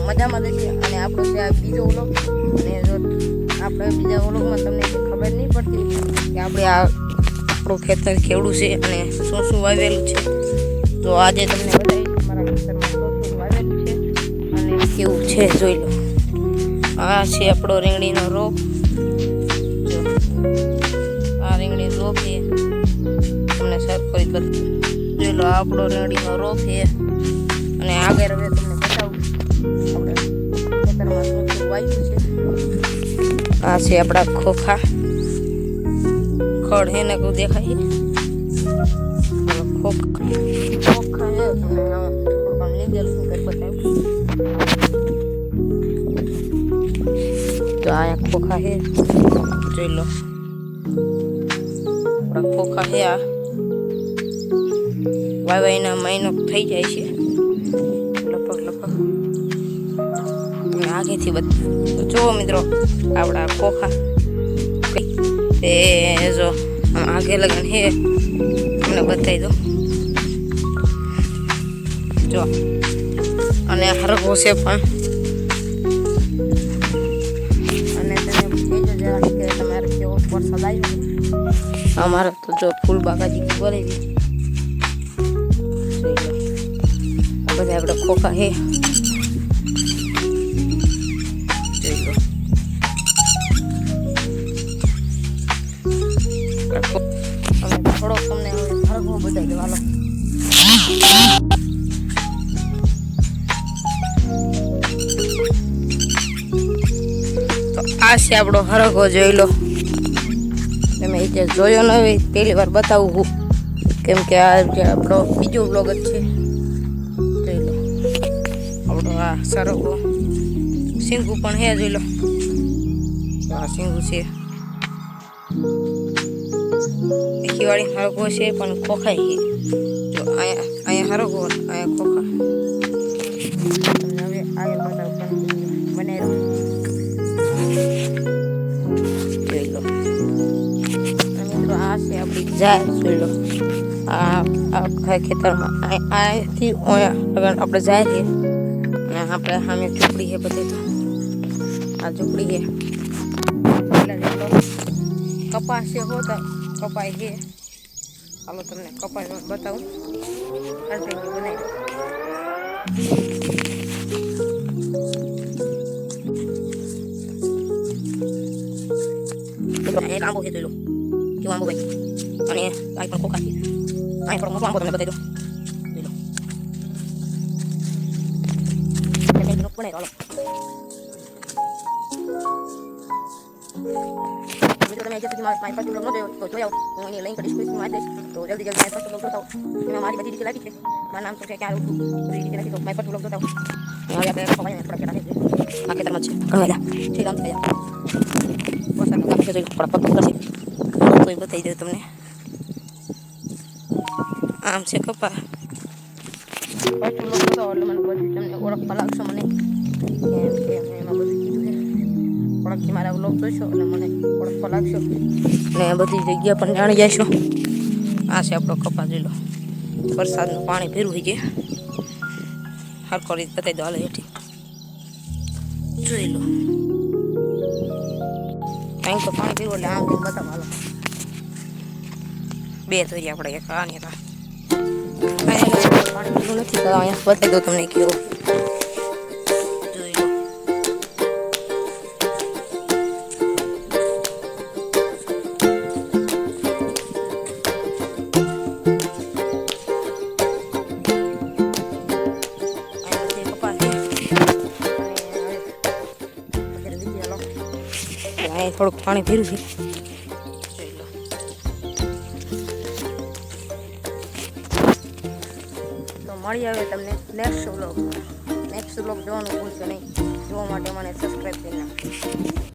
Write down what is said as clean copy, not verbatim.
મજામાં જશે. અને આપણો છે આ બીજો વ્લોગ. અને જો આપણે બીજા વ્લોગમાં તમને ખબર નહીં પડતી કે આપણે આપણું ખેતર કેવડું છે અને શું શું વાવેલું છે, તો આજે તમને બતાવીશ મારા ખેતરમાં શું શું વાવેલું છે અને કેવું છે જોઈ લો. આ છે આપણો રીંગણીનો રોપ. જો આ રીંગણી રોપ છે, તમને સર્વ કરી બધું જોઈ લો. આપણો રીંગણીનો રોપ છે અને આગળ હવે તમને બતાવું આપણે ખેતરમાં શું શું વાવ્યું છે. આ છે આપણા ખોખા. ખડ હે ને કોઈ દેખાય ખોખા હે તમને આમાં લીધેલું શું કંઈ બતાવ્યું. તો આ ખોખા હે જોઈ લો. આપણા ખોખા હે આ વાયવાયના મહિનો થઈ જાય છે લગભગ આગેથી બધું જુઓ મિત્રો. આપણા ખોખા એ જો આગે લગન હે તમને બતાવી દો જો. અને હરગો છે પણ. અને તમે કહેજો જરા કે તમારે કેવો વરસાદ આવ્યો. અમારે તો જો ફૂલ બાગાજી બોલેવી બધા આપણે ખોખા હે જોઈ લો. અમે થોડો તમને હવે હરગો બતાવી દો હાલો. તો આ છે આપણો હરગો જોઈ લો. તમે એ જોયો ન હોય પહેલી વાર બતાવું હું, કેમ કે આ જે આપણો બીજો બ્લોગ જ છે. જોઈ લો આપણો આ સરગો સિંગુ પણ હે જોઈ લો. આ સિંગુ છે ખેવાડી હરગો છે પણ ખોખાય છે. જો અહીંયા હરગો અહીંયા ખોખા. તમને હવે આગળ બતાવું બને જોઈ લો. મિત્રો આ છે આપણી જાર જોઈ લો. આ આખા ખેતરમાં અહીંથી આપણે જાય છે અને આપણે સામે ઝૂંપડી છે બધી. તો આ ઝૂંપડી છે કપાસ છે હોતા કપાય છે. હાલો તમને કપાસ બતાવું કન્ટિન્યુ બનાવી દો. એક આંબો છે જોઈ લો કેવો આંબો ભાઈ. અને આ પણ ખોખા છે. આ પણ મોટો આંબો તમને બતાવી દો જોઈ લો. બનાવી હાલો. તમે આજે સુધી મારી ફર્સ્ટ બ્લોગ ન જોયો તો જોઈ આવો. હું એની લિંક ડિસ્ક્રિપ્શનમાં આપી દઈશ, તો જલ્દી મારી ફર્સ્ટ બ્લોગ જોતા એમાં મારી બધી ડિટેલ આપી છે. મારું નામ શું છે, ક્યાં રહું છું, બધી ડિટેલ આપી. તો મારી ફર્સ્ટ બ્લોગ જોતા હવે આપણે ખવાઈને થોડા ખેતર છે આ ખેતરમાં છે ઘણા ઠીક આમ થયા વરસાદનું કામ છે. થોડા પગ કરશે તો એ બતાવી દઉં તમને. આમ છે કપા. ફર્સ્ટ બ્લોગ જોતા એટલે મને બધું તમને ઓળખવા લાગશો મને એમ કે એમાં બધું કીધું છે. ઓળખથી મારા વ્લોગ જોશો અને મને ઓળખવા લાગશો ને બધી જગ્યા પણ જાણી જશો. આ છે આપણો કપા જોઈ લો. વરસાદનું પાણી ભેરું હોય છે. હરખો રીતે બતાવી દો હાલે હેઠી જોઈ લો. કંઈક તો પાણી પીવું એટલે આમ કંઈક બતાવો હાલો. બે ધોરી આપણે એક આ ને એક આ. પાણી પીવું નથી તો અહીંયા બતાવી દો તમને કેવો જોઈ લો. અહીંયા થોડુંક પાણી ભર્યું છે જોઈ લો. તો મળી આવે તમને નેક્સ્ટ વ્લોગ જોવાનું ભૂલશો નહીં. જોવા માટે મને સબસ્ક્રાઈબ કરી નાખો.